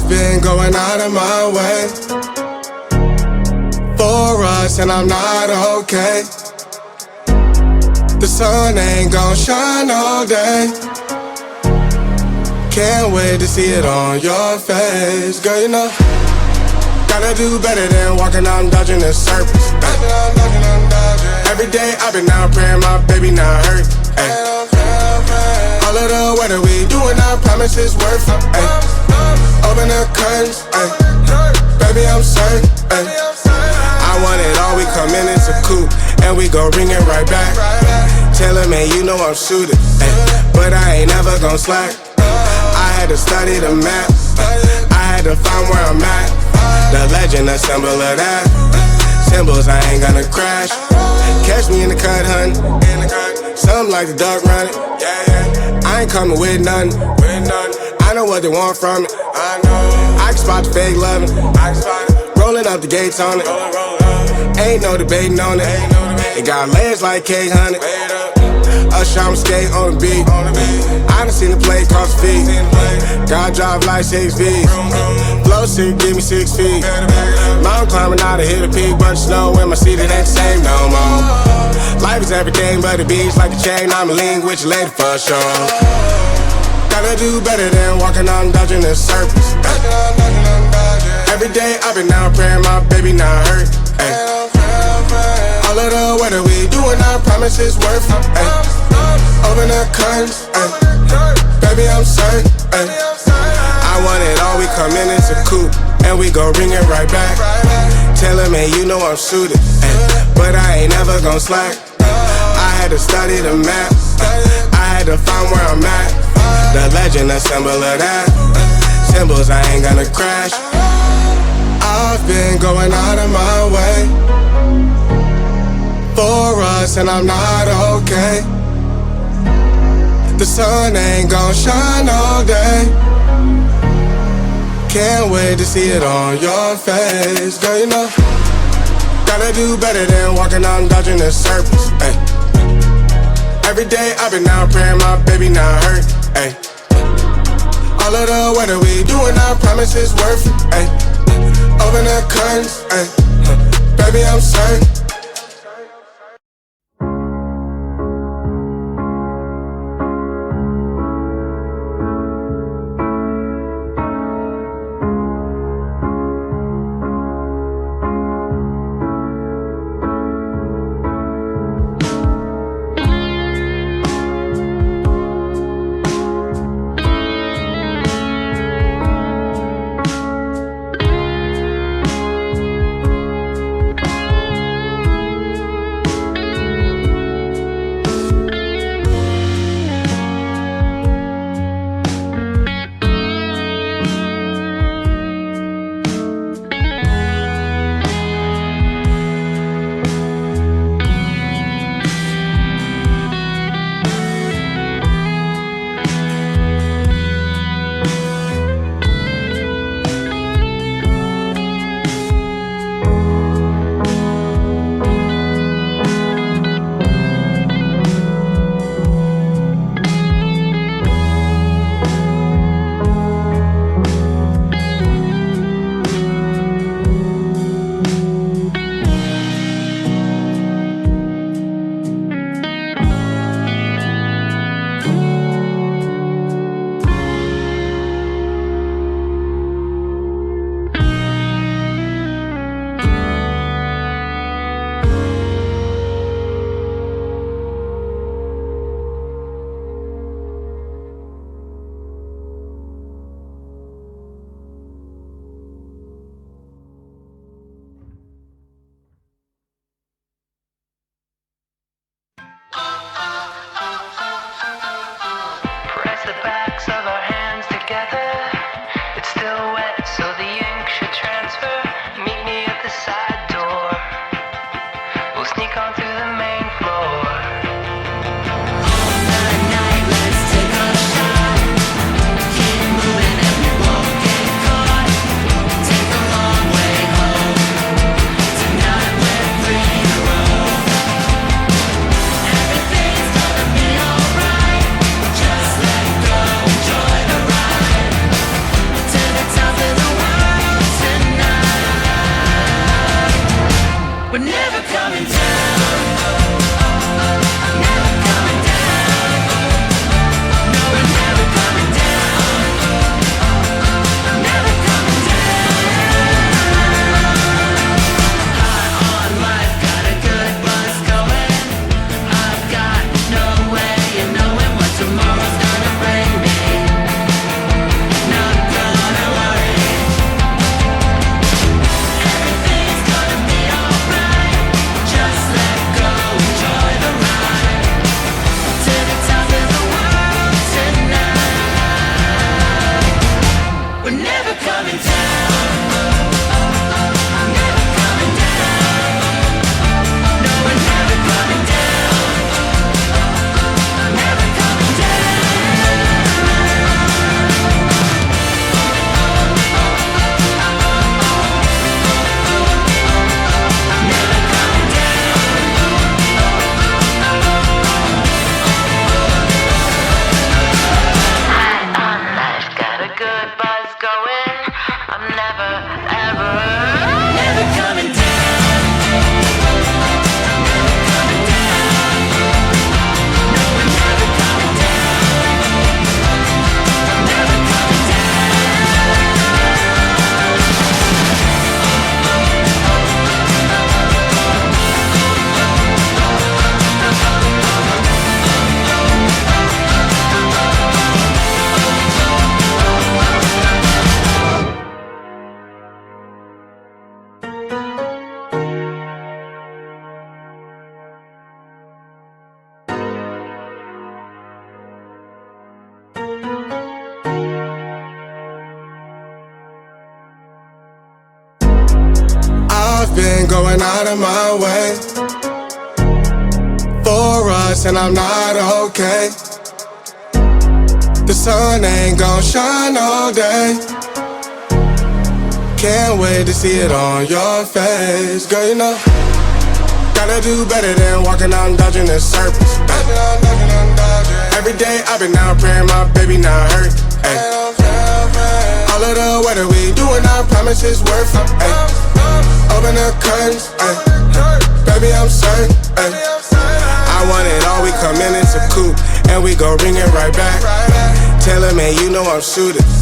I've been going out of my way for us, and I'm not okay. The sun ain't gon' shine all day. Can't wait to see it on your face. Girl, you know, gotta do better than walking out and dodging the surface. Every day I've been out praying my baby not hurt. All of the weather we doing, I promise it's worth it. Open the curtains, baby I'm certain. I want it all, we come in, it's a coupe, and we gon' bring it right back. Tell him, man, you know I'm shooting, but I ain't never gon' slack. I had to study the map, I had to find where I'm at. The legend, the symbol of that. Symbols, I ain't gonna crash. Catch me in the cut, hun. Something like the dog running. I ain't coming with nothing. I know what they want from me. I can spot the fake loving. Rolling up the gates on it. Ain't no debating on it. It got legs like K-Honey. Usher, I'm skate on the beat. I done seen the play cross the feet. God drive like 6 V's. Flow sick, give me 6 feet. Mountain climbing out to hit a peak. Bunch of snow in my seat, it ain't the same no more. Life is everything but the beach, like a chain. I'm a lean with you later for sure. Gotta do better than walking out and dodging the surface. Every day I've been out praying my baby not hurt. All of the weather we doing, I promise it's worth it. Open the curtains, baby I'm certain. I want it all, we come in, it's a coupe, and we gon' bring it right back. Tell him, man, you know I'm shooting, but I ain't never gon' slack. I had to study the map, I had to find where I'm at. The legend, the symbol of that. Symbols, I ain't gonna crash. I've been going out of my way for us, and I'm not okay. The sun ain't gon' shine all day. Can't wait to see it on your face. Girl, you know, gotta do better than walking out and dodging the surface. Every day I've been out praying my baby not hurt. All of the weather we doing, I promise it's worth it. Open the curtains, baby I'm certain. going out of my way for us, and I'm not okay. The sun ain't gon' shine all day. Can't wait to see it on your face. Girl, you know, gotta do better than walking out and dodging the surface. Every day I've been out praying my baby not hurt. Ay. All of the weather we doing, I promise it's worth it. Ay. Open the curtains, ay. Baby I'm certain. Ay. I want it all, we come in, it's a coupe, and we gon' bring it right back. Tell him, man, you know I'm suited.